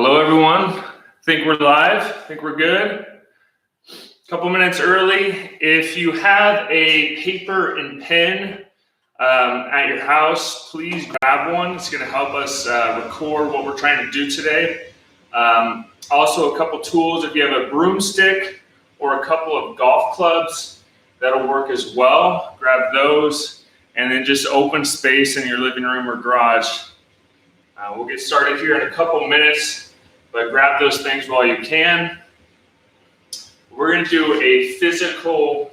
Hello, everyone. Think we're live? Think we're good? A couple minutes early. If you have a paper and pen at your house, please grab one. It's going to help us record what we're trying to do today. Also, a couple tools. If you have a broomstick or a couple of golf clubs, that'll work as well. Grab those, and then just open space in your living room or garage. We'll get started here in a couple minutes, but grab those things while you can. We're going to do a physical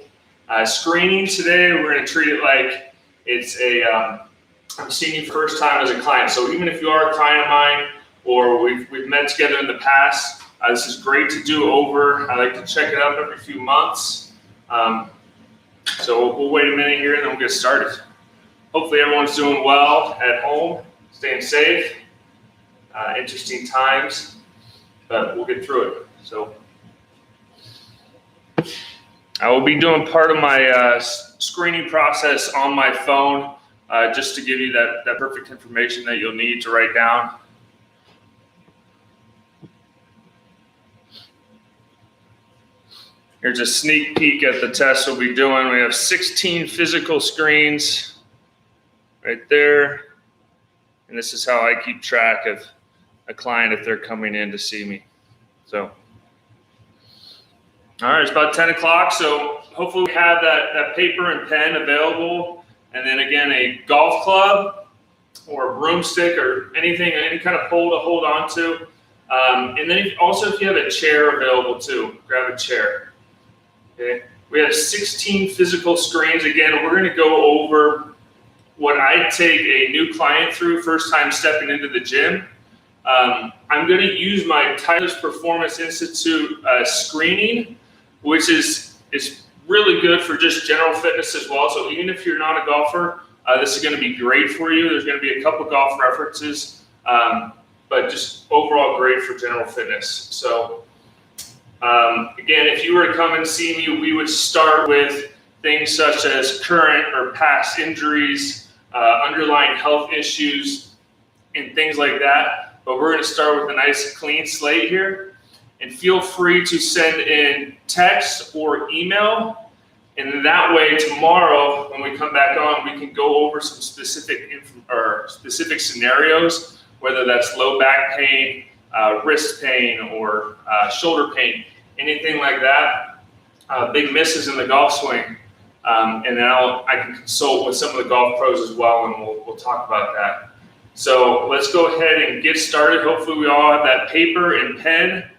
screening today. We're going to treat it like it's I'm seeing you first time as a client. So even if you are a client of mine or we've met together in the past, this is great to do over. I like to check it up every few months. So we'll wait a minute here and then we'll get started. Hopefully everyone's doing well at home, staying safe. Interesting times, but we'll get through it. So I will be doing part of my screening process on my phone, just to give you that perfect information that you'll need to write down. Here's a sneak peek at the test we'll be doing. We have 16 physical screens right there. And this is how I keep track of a client if they're coming in to see me. So, all right, it's about 10 o'clock. So hopefully we have that paper and pen available. And then again, a golf club or a broomstick or anything, any kind of pole to hold on to. And then also if you have a chair available too, grab a chair. Okay. We have 16 physical screens. Again, we're going to go over what I take a new client through first time stepping into the gym. I'm going to use my Tyler's Performance Institute screening, which is really good for just general fitness as well. So even if you're not a golfer, this is going to be great for you. There's going to be a couple golf references, but just overall great for general fitness. So again, if you were to come and see me, we would start with things such as current or past injuries, underlying health issues, and things like that. But we're going to start with a nice clean slate here. And feel free to send in text or email. And that way, tomorrow, when we come back on, we can go over some specific scenarios, whether that's low back pain, wrist pain, or shoulder pain, anything like that. Big misses in the golf swing. And then I can consult with some of the golf pros as well, and we'll talk about that. So let's go ahead and get started. Hopefully we all have that paper and pen.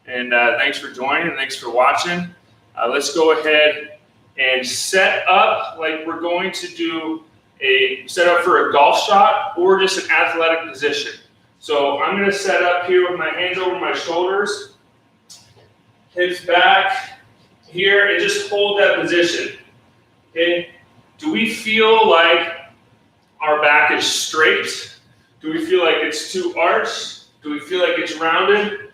And thanks for joining and thanks for watching. Let's go ahead and set up like we're going to do a setup for a golf shot or just an athletic position. So I'm going to set up here with my hands over my shoulders, hips back here, and just hold that position. Okay, do we feel like our back is straight? Do we feel like it's too arched? Do we feel like it's rounded?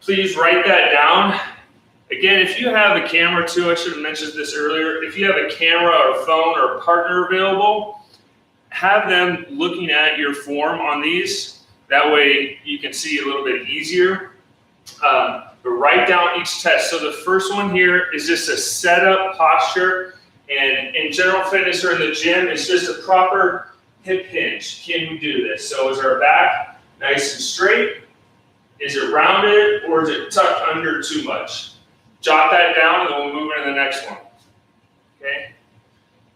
Please write that down. Again, if you have a camera too, I should have mentioned this earlier. If you have a camera or phone or a partner available, have them looking at your form on these. That way you can see a little bit easier. But write down each test. So the first one here is just a setup posture. And in general fitness or in the gym, it's just a proper hip hinge. Can we do this? So is our back nice and straight? Is it rounded or is it tucked under too much? Jot that down and then we'll move into the next one. Okay?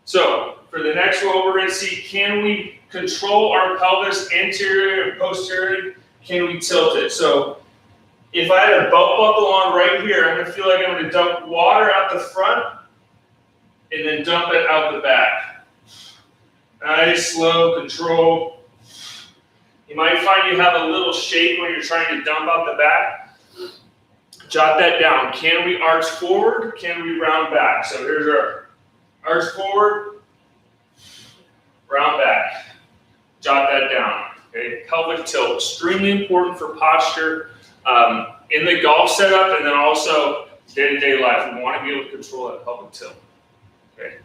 So for the next one, we're going to see, can we control our pelvis anterior and posteriorly? Can we tilt it? So if I had a belt buckle on right here, I'm going to feel like I'm going to dump water out the front and then dump it out the back. Nice, slow, control. You might find you have a little shake when you're trying to dump out the back. Jot that down. Can we arch forward? Can we round back? So here's our arch forward, round back. Jot that down. Okay, pelvic tilt, extremely important for posture in the golf setup and then also day-to-day life. We want to be able to control that pelvic tilt. Okay.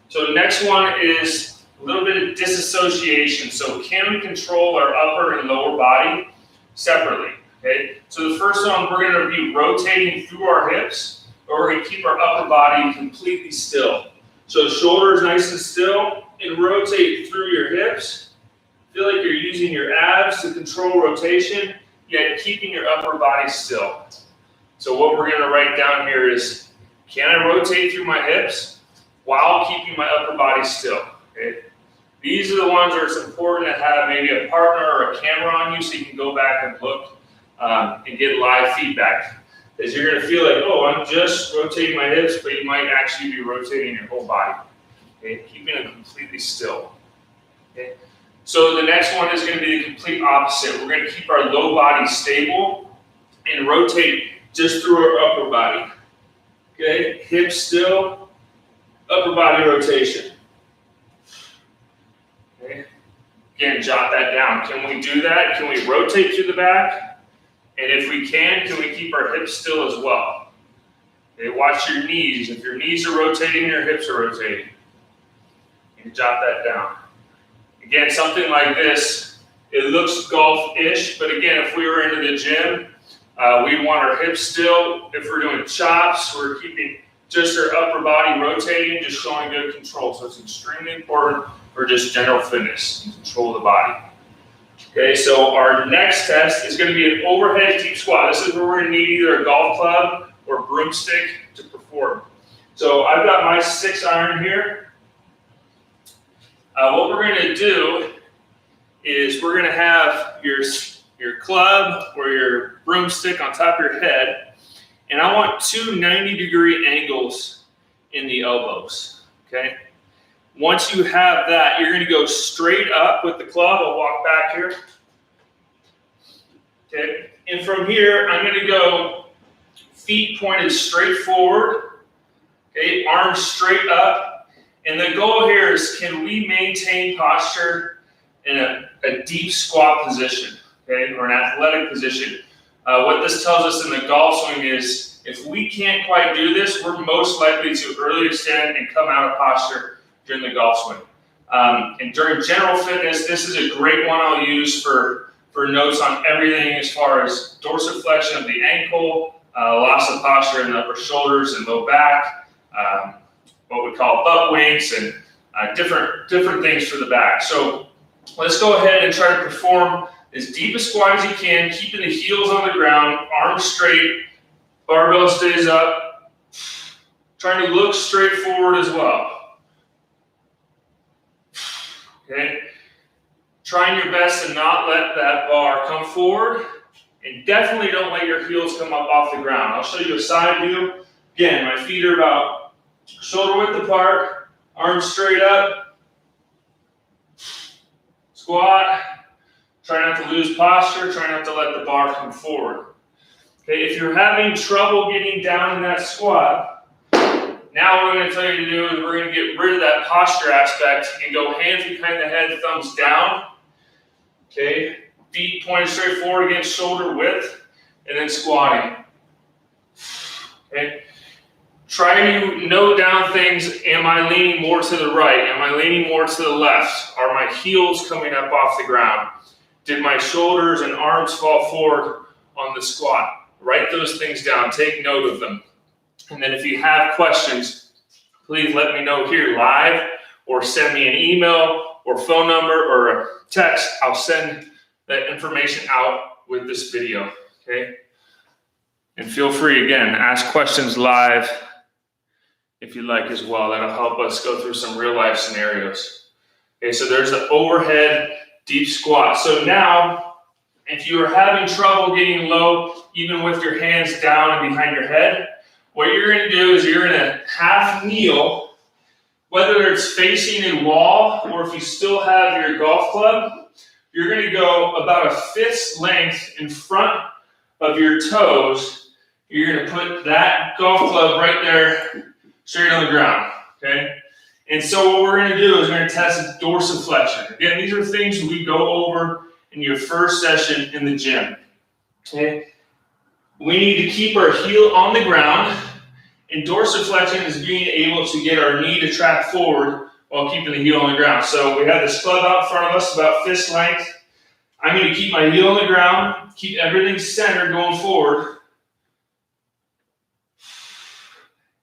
So the next one is a little bit of disassociation. So can we control our upper and lower body? separately. Okay, so the first one, we're going to be rotating through our hips, but we're going to keep our upper body completely still. So shoulders nice and still, and rotate through your hips. Feel like you're using your abs to control rotation, yet keeping your upper body still. So what we're going to write down here is, can I rotate through my hips while keeping my upper body still? Okay? These are the ones where it's important to have maybe a partner or a camera on you so you can go back and look and get live feedback. Because you're going to feel like, oh, I'm just rotating my hips, but you might actually be rotating your whole body. Okay? Keeping it completely still. Okay? So the next one is going to be the complete opposite. We're going to keep our low body stable and rotate just through our upper body. Okay, hips still, upper body rotation. Okay, again, jot that down. Can we do that? Can we rotate through the back? And if we can we keep our hips still as well? Okay, watch your knees. If your knees are rotating, your hips are rotating. You can jot that down. Again, something like this, it looks golf-ish, but again, if we were into the gym, we want our hips still. If we're doing chops, we're keeping just our upper body rotating, just showing good control. So it's extremely important for just general fitness and control of the body. Okay, so our next test is going to be an overhead deep squat. This is where we're going to need either a golf club or broomstick to perform. So I've got my 6-iron here. What we're going to do is we're going to have your club or your broomstick on top of your head, and I want two 90-degree angles in the elbows, okay? Once you have that, you're going to go straight up with the club. I'll walk back here, okay? And from here, I'm going to go feet pointed straight forward, okay? Arms straight up. And the goal here is, can we maintain posture in a deep squat position, okay, or an athletic position? What this tells us in the golf swing is, if we can't quite do this, we're most likely to early extend and come out of posture during the golf swing. And during general fitness, this is a great one I'll use for notes on everything as far as dorsiflexion of the ankle, loss of posture in the upper shoulders and low back, what we call butt winks, and different things for the back. So let's go ahead and try to perform as deep a squat as you can, keeping the heels on the ground, arms straight, barbell stays up, trying to look straight forward as well. Okay, trying your best to not let that bar come forward, and definitely don't let your heels come up off the ground. I'll show you a side view. Again, my feet are about shoulder width apart, arms straight up, squat, try not to lose posture, try not to let the bar come forward. Okay, if you're having trouble getting down in that squat, now what I'm going to tell you to do is we're going to get rid of that posture aspect and go hands behind the head, thumbs down. Okay, feet pointed straight forward against shoulder width, and then squatting. Okay. Try to note down things. Am I leaning more to the right? Am I leaning more to the left? Are my heels coming up off the ground? Did my shoulders and arms fall forward on the squat? Write those things down. Take note of them. And then if you have questions, please let me know here live, or send me an email or phone number or a text. I'll send that information out with this video, okay? And feel free, again, ask questions live if you like as well. That'll help us go through some real life scenarios. Okay, so there's the overhead deep squat. So now, if you are having trouble getting low, even with your hands down and behind your head, what you're going to do is you're going to half kneel, whether it's facing a wall or if you still have your golf club, you're going to go about a fist's length in front of your toes. You're going to put that golf club right there, straight on the ground, okay? And so what we're going to do is we're going to test dorsiflexion. Again, these are things we go over in your first session in the gym, okay? We need to keep our heel on the ground, and dorsiflexion is being able to get our knee to track forward while keeping the heel on the ground. So we have this club out in front of us, about fist length. I'm going to keep my heel on the ground, keep everything centered going forward,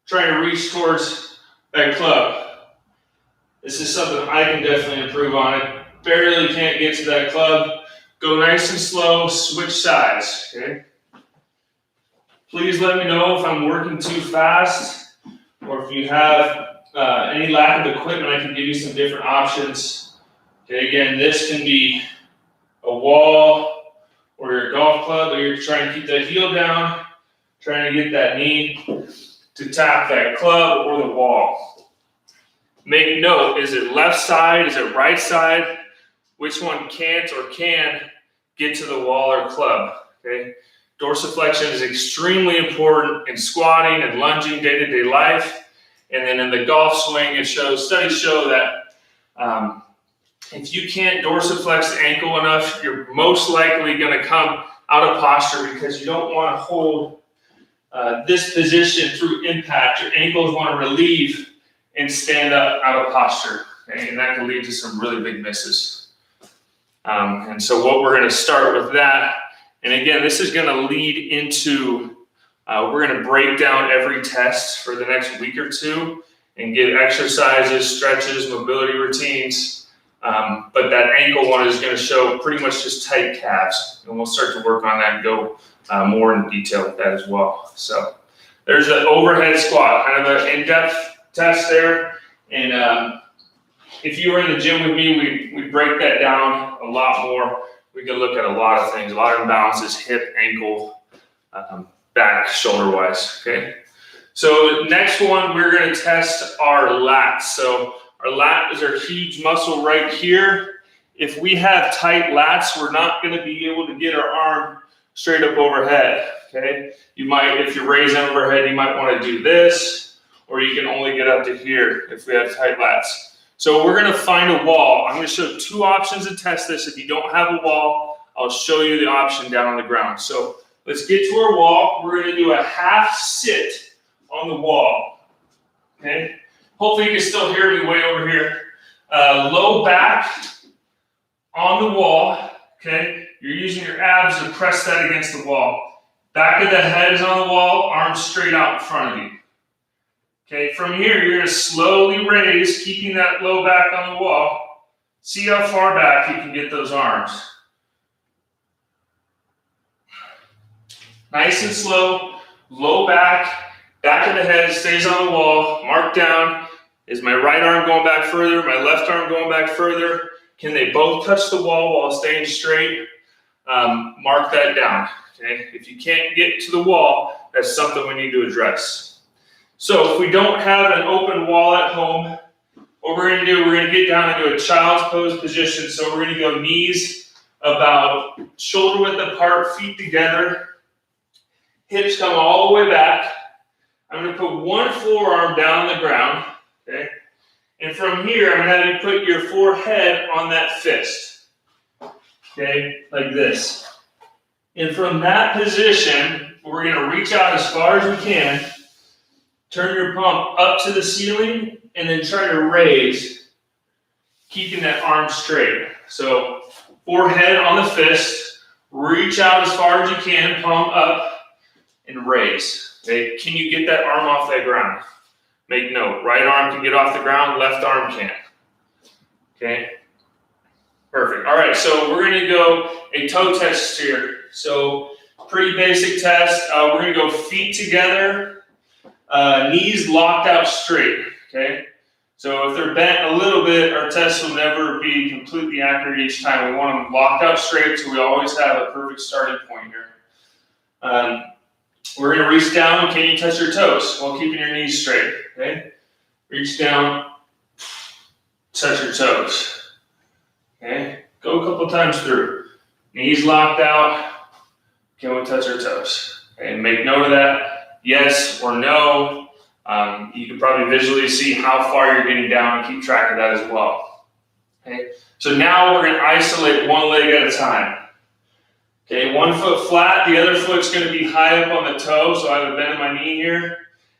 trying to reach towards that club. This is something I can definitely improve on. I barely can't get to that club. Go nice and slow, switch sides, okay? Please let me know if I'm working too fast or if you have any lack of equipment. I can give you some different options. Okay, again, this can be a wall or your golf club, or you're trying to keep that heel down, trying to get that knee to tap that club or the wall. Make note, is it left side, is it right side? Which one can't or can get to the wall or club, okay? Dorsiflexion is extremely important in squatting and lunging day-to-day life. And then in the golf swing, studies show that if you can't dorsiflex the ankle enough, you're most likely going to come out of posture because you don't want to hold this position through impact. Your ankles want to relieve and stand up out of posture, okay? And that can lead to some really big misses. And so what we're going to start with that, and again, this is going to lead into, we're going to break down every test for the next week or two and give exercises, stretches, mobility routines. But that ankle one is going to show pretty much just tight calves. And we'll start to work on that and go more in detail with that as well. So there's the overhead squat, kind of an in-depth test there. And if you were in the gym with me, we break that down a lot more. We can look at a lot of things, a lot of imbalances, hip, ankle, back, shoulder-wise, okay? So next one, we're gonna test our lats. So our lat is our huge muscle right here. If we have tight lats, we're not gonna be able to get our arm straight up overhead, okay? You might, if you're raising overhead, you might wanna do this, or you can only get up to here if we have tight lats. So we're gonna find a wall. I'm gonna show two options to test this. If you don't have a wall, I'll show you the option down on the ground. So let's get to our wall. We're gonna do a half sit on the wall, okay? Hopefully you can still hear me way over here. Low back on the wall, okay? You're using your abs to press that against the wall. Back of the head is on the wall, arms straight out in front of you. Okay, from here, you're gonna slowly raise, keeping that low back on the wall. See how far back you can get those arms. Nice and slow, low back of the head stays on the wall, mark down. Is my right arm going back further, my left arm going back further? Can they both touch the wall while staying straight? Mark that down, okay? If you can't get to the wall, that's something we need to address. So if we don't have an open wall at home, what we're gonna do, we're gonna get down into a child's pose position. So we're gonna go knees about shoulder width apart, feet together, hips come all the way back. I'm gonna put one forearm down on the ground, okay? And from here, I'm gonna have you put your forehead on that fist, okay, like this. And from that position, we're gonna reach out as far as we can. Turn your palm up to the ceiling and then try to raise, keeping that arm straight. So forehead on the fist, reach out as far as you can, palm up and raise. Okay? Can you get that arm off that ground? Make note, right arm can get off the ground, left arm can't. Okay? Perfect. All right, so we're gonna go a toe test here. So pretty basic test. We're gonna go feet together, knees locked out straight, okay? So if they're bent a little bit, our test will never be completely accurate each time. We want them locked out straight so we always have a perfect starting point here. We're gonna reach down. Can you touch your toes while keeping your knees straight, okay? Reach down, touch your toes, okay? Go a couple times through. Knees locked out, can we touch our toes? Okay, make note of that. Yes or no. You can probably visually see how far you're getting down and keep track of that as well. Okay, so now we're going to isolate one leg at a time. Okay, one foot flat, the other foot's going to be high up on the toe, so I have a bend in my knee here.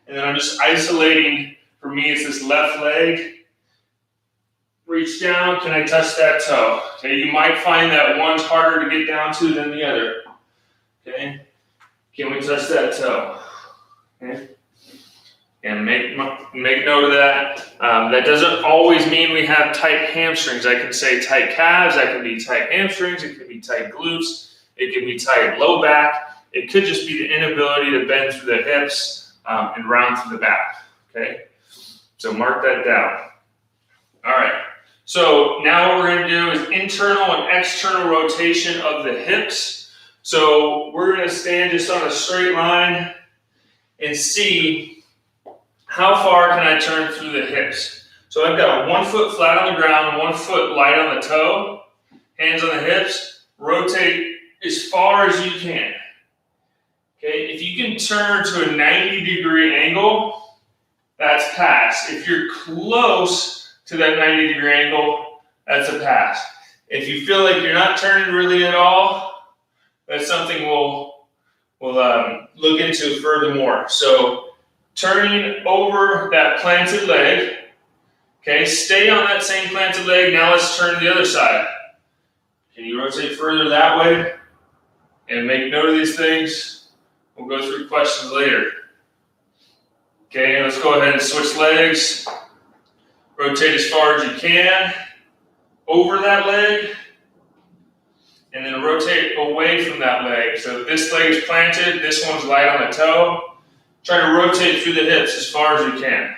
And then I'm just isolating, for me, it's this left leg. reach down, can I touch that toe? Okay, you might find that one's harder to get down to than the other. Okay, can we touch that toe? Okay, and make note of that. That doesn't always mean we have tight hamstrings. I can say tight calves, that can be tight hamstrings, it can be tight glutes, it can be tight low back. It could just be the inability to bend through the hips and round through the back. Okay, so mark that down. All right, so now what we're going to do is internal and external rotation of the hips. So we're going to stand just on a straight line and see how far can I turn through the hips. So I've got 1 foot flat on the ground, 1 foot light on the toe, hands on the hips, rotate as far as you can. Okay, if you can turn to a 90-degree angle, that's pass. If you're close to that 90-degree angle, that's a pass. If you feel like you're not turning really at all, that's something we'll look into furthermore. So turning over that planted leg, okay, stay on that same planted leg. Now let's turn to the other side. Can you rotate further that way? And make note of these things. We'll go through questions later. Okay, let's go ahead and switch legs. Rotate as far as you can over that leg, and then rotate away from that leg. So this leg is planted, this one's light on the toe. Try to rotate through the hips as far as you can.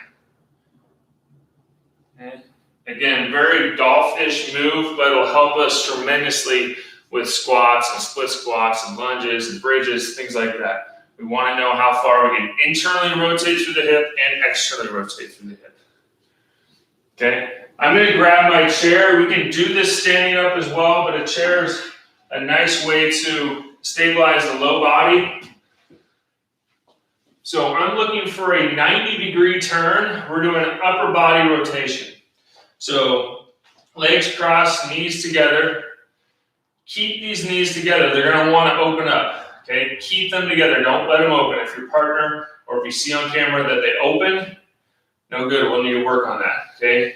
Okay. Again, very golf-ish move, but it'll help us tremendously with squats and split squats and lunges and bridges, things like that. We want to know how far we can internally rotate through the hip and externally rotate through the hip. Okay, I'm going to grab my chair. We can do this standing up as well, but a chair is a nice way to stabilize the low body. So I'm looking for a 90-degree turn. We're doing an upper body rotation. So legs crossed, knees together. Keep these knees together. They're going to want to open up. Okay, keep them together. Don't let them open. If your partner or if you see on camera that they open, no good. We'll need to work on that. Okay,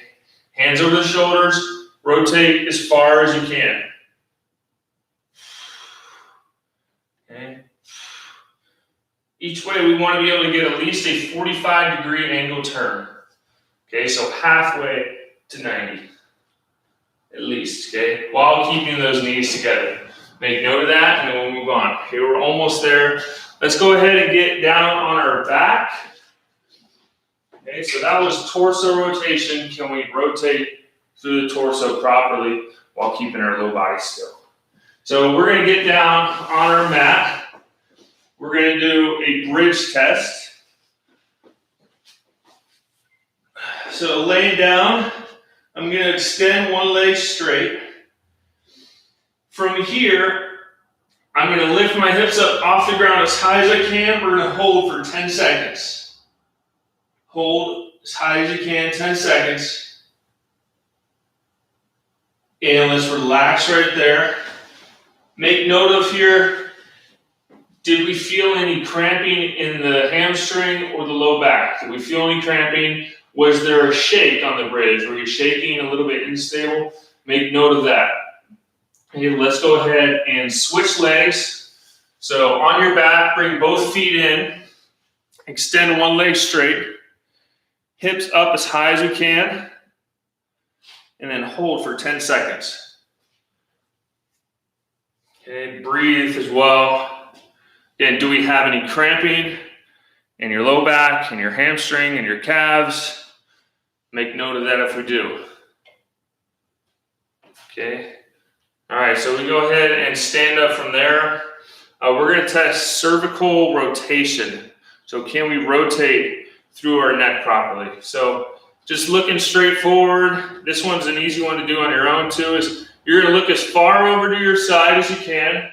hands over the shoulders. Rotate as far as you can. Okay. Each way we want to be able to get at least a 45-degree angle turn. Okay, so halfway to 90. At least, okay, while keeping those knees together. Make note of that, and then we'll move on. Okay, we're almost there. Let's go ahead and get down on our back. Okay, so that was torso rotation. Can we rotate through the torso properly while keeping our low body still? So we're going to get down on our mat. We're going to do a bridge test. So laying down, I'm going to extend one leg straight. From here, I'm going to lift my hips up off the ground as high as I can. We're going to hold for 10 seconds. Hold as high as you can, 10 seconds. And let's relax right there. Make note of here, did we feel any cramping in the hamstring or the low back? Did we feel any cramping? Was there a shake on the bridge? Were you shaking, a little bit unstable? Make note of that. Okay, let's go ahead and switch legs. So on your back, bring both feet in. Extend one leg straight. Hips up as high as you can. And then hold for 10 seconds. Okay, breathe as well. Again, do we have any cramping in your low back, in your hamstring, in your calves? Make note of that if we do. Okay. All right, so we go ahead and stand up from there. We're going to test cervical rotation. So can we rotate through our neck properly? So just looking straight forward. This one's an easy one to do on your own too. Is you're going to look as far over to your side as you can.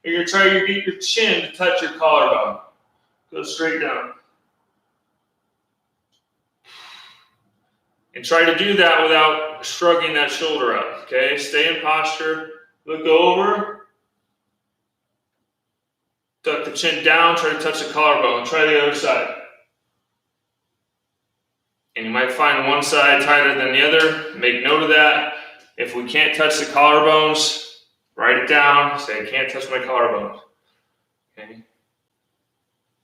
You're going to try to get your chin to touch your collarbone. Go straight down. And try to do that without shrugging that shoulder up, okay? Stay in posture, look over, tuck the chin down, try to touch the collarbone, try the other side. And you might find one side tighter than the other. Make note of that. If we can't touch the collarbones, write it down. Say, I can't touch my collarbones. Okay.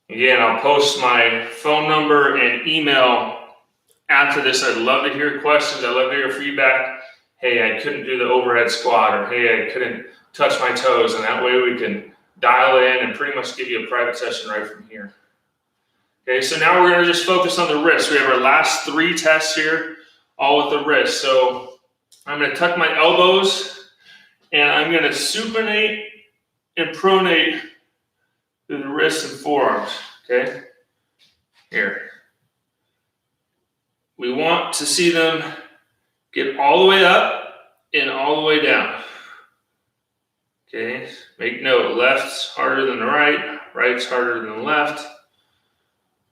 Again, I'll post my phone number and email after this. I'd love to hear questions. I'd love to hear feedback. Hey, I couldn't do the overhead squat, or hey, I couldn't touch my toes. And that way we can dial it in and pretty much give you a private session right from here. Okay, so now we're going to just focus on the wrist. We have our last 3 tests here, all with the wrist. So I'm going to tuck my elbows, and I'm going to supinate and pronate through the wrists and forearms, okay? Here. We want to see them get all the way up and all the way down. Okay, make note, left's harder than the right, right's harder than the left.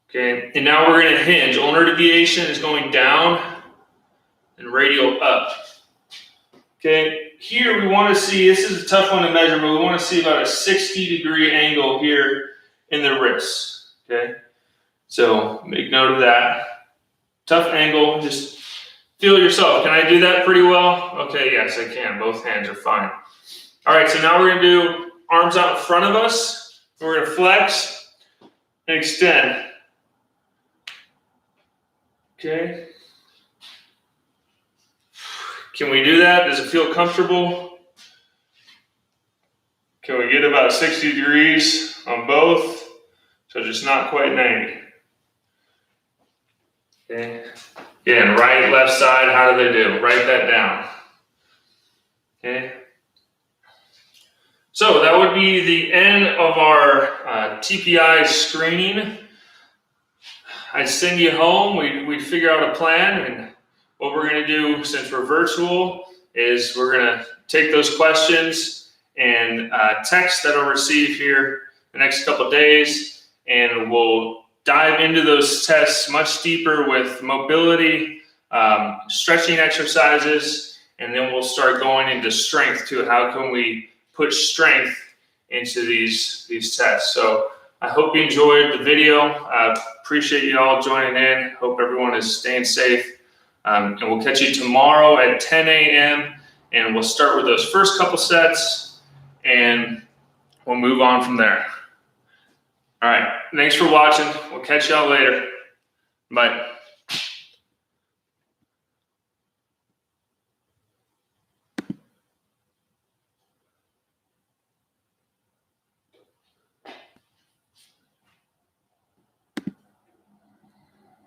Okay, and now we're going to hinge. Ulnar deviation is going down and radial up. Okay, here we want to see, this is a tough one to measure, but we want to see about a 60-degree angle here in the wrists. Okay, so make note of that. Tough angle, just feel yourself. Can I do that pretty well? Okay, yes, I can. Both hands are fine. All right, so now we're going to do arms out in front of us. We're going to flex and extend. Okay. Can we do that? Does it feel comfortable? Can we get about 60 degrees on both? So just not quite 90. Okay. Again, right, left side, how do they do? Write that down. Okay. So that would be the end of our TPI screening. I'd send you home, we'd figure out a plan, and what we're gonna do, since we're virtual, is we're gonna take those questions and texts that I'll receive here the next couple of days, and we'll dive into those tests much deeper with mobility, stretching exercises, and then we'll start going into strength too. How can we put strength into these tests? So I hope you enjoyed the video. I appreciate you all joining in. Hope everyone is staying safe. And we'll catch you tomorrow at 10 a.m. and we'll start with those first couple sets and we'll move on from there. All right, thanks for watching. We'll catch y'all later. Bye.